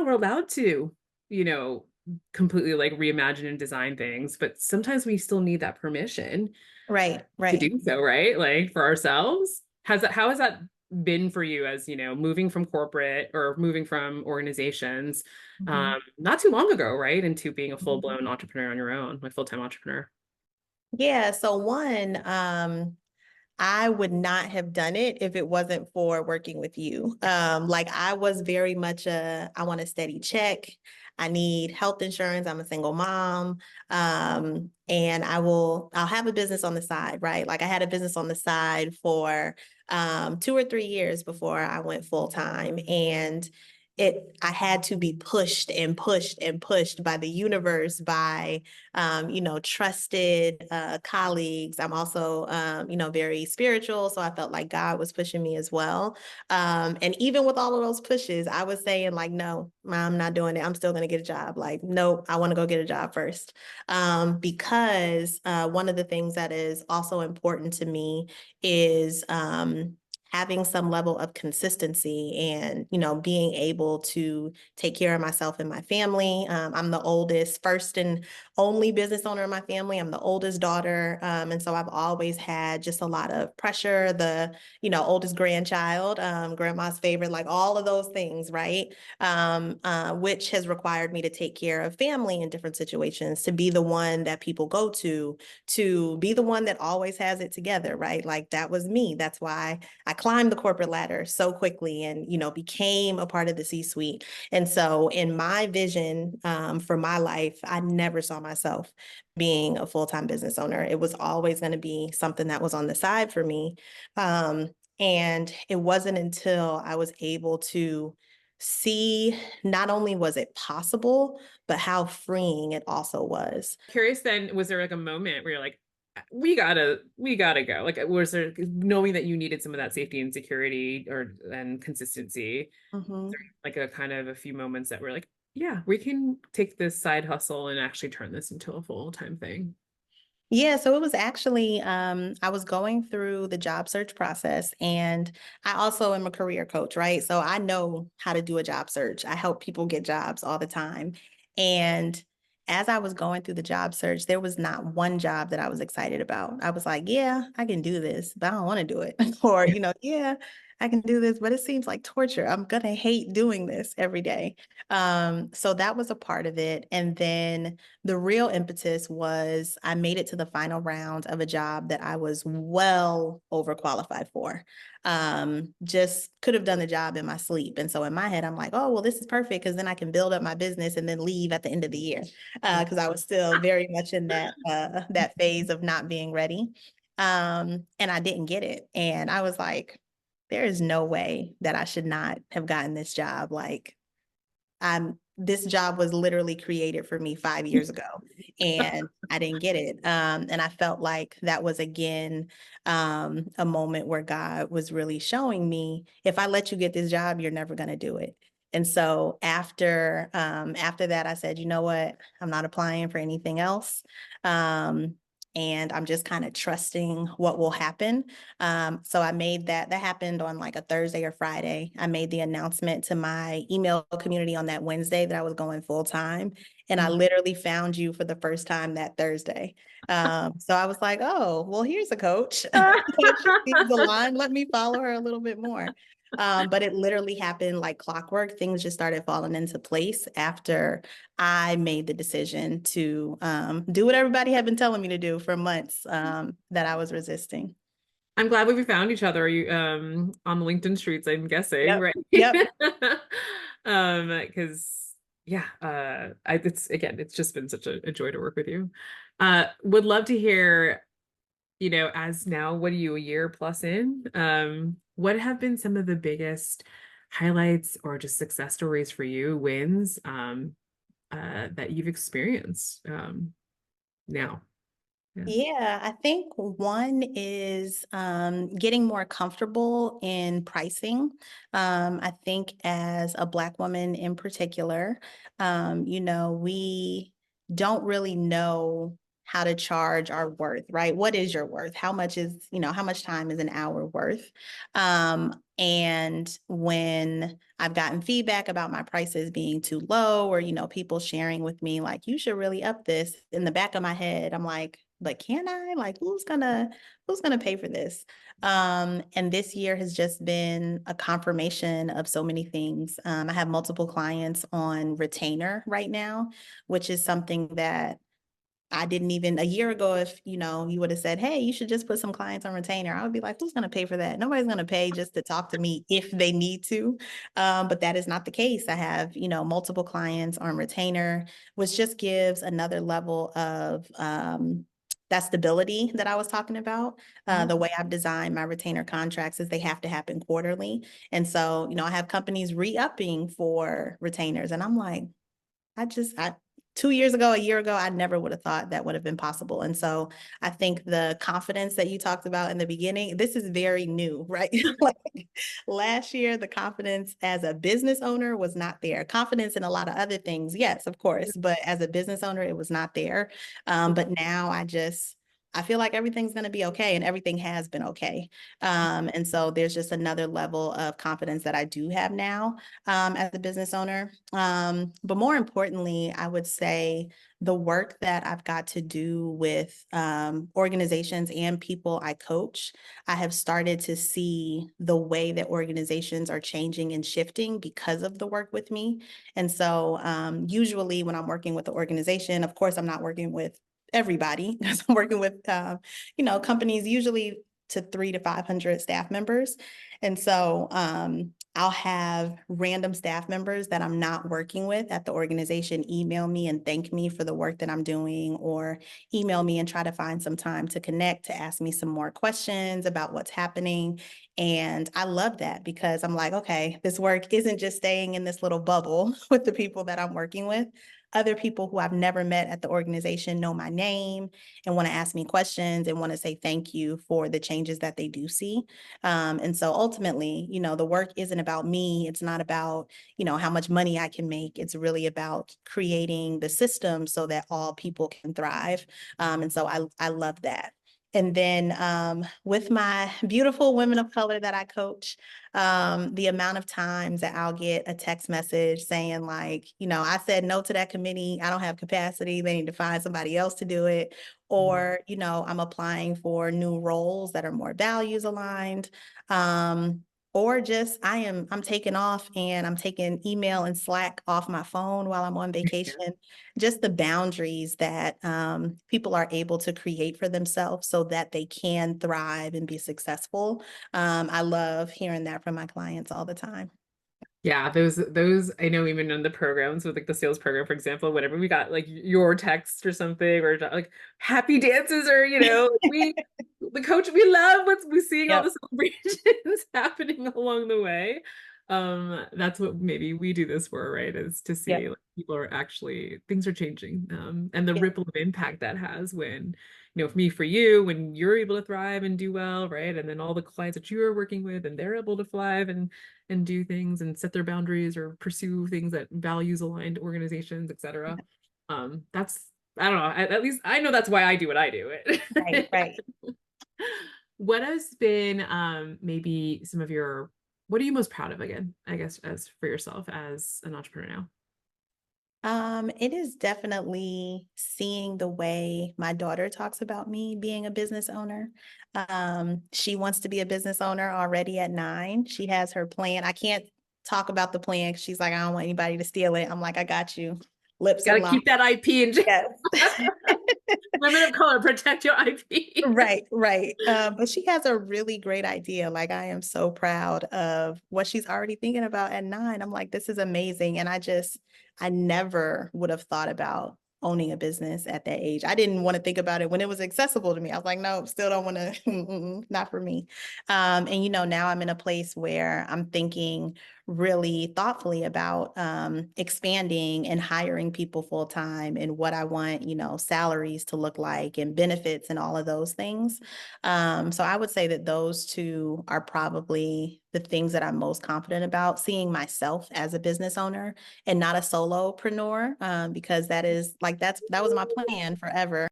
we're allowed to, you know, completely like reimagine and design things, but sometimes we still need that permission Right, to right. do so, right? Like for ourselves. How has that been for you as, you know, moving from corporate or moving from organizations Mhm. not too long ago, right? Into being a Mhm. full-blown entrepreneur on your own, like full-time entrepreneur. Yeah, so one, I would not have done it if it wasn't for working with you. Like I was very much I want a steady check. I need health insurance. I'm a single mom. And I'll have a business on the side, right? Like I had a business on the side for 2 or 3 years before I went full time. And I had to be pushed and pushed and pushed by the universe, by trusted colleagues. I'm also, very spiritual. So I felt like God was pushing me as well. And even with all of those pushes, I was saying like, no, I'm not doing it. I'm still going to get a job. Like, no, I want to go get a job first. Because one of the things that is also important to me is, having some level of consistency and, being able to take care of myself and my family. I'm the oldest, first and only business owner in my family. I'm the oldest daughter. And so I've always had just a lot of pressure, oldest grandchild, grandma's favorite, like all of those things, right? Which has required me to take care of family in different situations, to be the one that people go to be the one that always has it together, right? Like that was me. That's why I climbed the corporate ladder so quickly and, became a part of the C-suite. And so in my vision for my life, I never saw myself being a full-time business owner. It was always going to be something that was on the side for me. And it wasn't until I was able to see not only was it possible, but how freeing it also was. Curious then, was there like a moment where you're like, we gotta go? Like, was there, knowing that you needed some of that safety and security or and consistency, was there Mhm. like a kind of a few moments that were like, yeah, we can take this side hustle and actually turn this into a full-time thing? Yeah, so it was actually, I was going through the job search process, and I also am a career coach, right? So I know how to do a job search. I help people get jobs all the time. And as I was going through the job search, there was not one job that I was excited about. I was like, yeah, I can do this, but I don't want to do it. Or, yeah, I can do this, but it seems like torture. I'm gonna hate doing this every day. So that was a part of it. And then the real impetus was I made it to the final round of a job that I was well overqualified for. Just could have done the job in my sleep. And so in my head, I'm like, oh, well, this is perfect because then I can build up my business and then leave at the end of the year. Because I was still very much in that phase of not being ready. And I didn't get it. And I was like, there is no way that I should not have gotten this job. Like, this job was literally created for me 5 years ago, and I didn't get it. And I felt like that was again a moment where God was really showing me, if I let you get this job, you're never going to do it. And so after that, I said, you know what? I'm not applying for anything else. And I'm just kind of trusting what will happen. So I made that happened on like a Thursday or Friday. I made the announcement to my email community on that Wednesday that I was going full time. And I literally found you for the first time that Thursday. So I was like, oh, well, here's a coach. She seems aligned. Let me follow her a little bit more. But it literally happened like clockwork. Things just started falling into place after I made the decision to do what everybody had been telling me to do for months, that I was resisting. I'm glad we found each other you on the LinkedIn streets, I'm guessing, Yep. right? Yep. Because yeah, it's again, it's just been such a joy to work with you. Would love to hear, you know, as now, what are you, a year plus in? What have been some of the biggest highlights or just success stories for you, wins, that you've experienced now? Yeah. Yeah, I think one is getting more comfortable in pricing. I think as a Black woman in particular, we don't really know how to charge our worth, right? What is your worth? How much time is an hour worth? And when I've gotten feedback about my prices being too low, or, people sharing with me, like, you should really up this, in the back of my head, I'm like, but can I? Like, who's gonna pay for this? And this year has just been a confirmation of so many things. I have multiple clients on retainer right now, which is something that I didn't even a year ago, if you would have said, hey, you should just put some clients on retainer, I would be like, who's going to pay for that? Nobody's going to pay just to talk to me if they need to. But that is not the case. I have, multiple clients on retainer, which just gives another level of that stability that I was talking about. Mhm. The way I've designed my retainer contracts is they have to happen quarterly. And so, I have companies re-upping for retainers, and I'm like, I 2 years ago, a year ago, I never would have thought that would have been possible. And so I think the confidence that you talked about in the beginning, this is very new, right? Like last year, the confidence as a business owner was not there. Confidence in a lot of other things, yes, of course, but as a business owner, it was not there. But now I feel like everything's going to be okay, and everything has been okay. And so there's just another level of confidence that I do have now as a business owner. But more importantly, I would say the work that I've got to do with organizations and people I coach, I have started to see the way that organizations are changing and shifting because of the work with me. And so usually when I'm working with the organization, of course, I'm not working with everybody because I'm working with, companies usually to 300 to 500 staff members. And so I'll have random staff members that I'm not working with at the organization email me and thank me for the work that I'm doing, or email me and try to find some time to connect, to ask me some more questions about what's happening. And I love that because I'm like, okay, this work isn't just staying in this little bubble with the people that I'm working with. Other people who I've never met at the organization know my name and want to ask me questions and want to say thank you for the changes that they do see. And so ultimately, the work isn't about me. It's not about, how much money I can make. It's really about creating the system so that all people can thrive. And so I love that. And then with my beautiful women of color that I coach, the amount of times that I'll get a text message saying like, I said no to that committee. I don't have capacity. They need to find somebody else to do it. Or, I'm applying for new roles that are more values aligned. Or just I'm taking off and I'm taking email and Slack off my phone while I'm on vacation. Just the boundaries that people are able to create for themselves so that they can thrive and be successful. I love hearing that from my clients all the time. Yeah, those I know, even in the programs with like the sales program, for example, whenever we got like your text or something, or like happy dances, or we the coach, we love what's we seeing all the Yep. celebrations happening along the way. That's what maybe we do this for, right? Is to see Yep. like people are actually, things are changing. And the Yep. ripple of impact that has when, for me, for you, when you're able to thrive and do well, right? And then all the clients that you are working with and they're able to thrive and do things and set their boundaries or pursue things that values aligned organizations, etc. That's, I don't know, at least I know that's why I do what I do Right. it. Right. What has been maybe some of your, what are you most proud of, again, I guess, as for yourself as an entrepreneur now? It is definitely seeing the way my daughter talks about me being a business owner. She wants to be a business owner already at 9. She has her plan. I can't talk about the plan 'cause she's like, I don't want anybody to steal it. I'm like, I got you. Lips Got are to keep locked. that IP in. Yes. Women of color, protect your IP. Right, right. But she has a really great idea. Like, I am so proud of what she's already thinking about at 9. I'm like, this is amazing. And I never would have thought about owning a business at that age. I didn't want to think about it when it was accessible to me. I was like, no, still don't want to, not for me. And now I'm in a place where I'm thinking really thoughtfully about expanding and hiring people full time, and what I want, salaries to look like and benefits and all of those things. So I would say that those two are probably the things that I'm most confident about, seeing myself as a business owner and not a solopreneur, because that was my plan forever.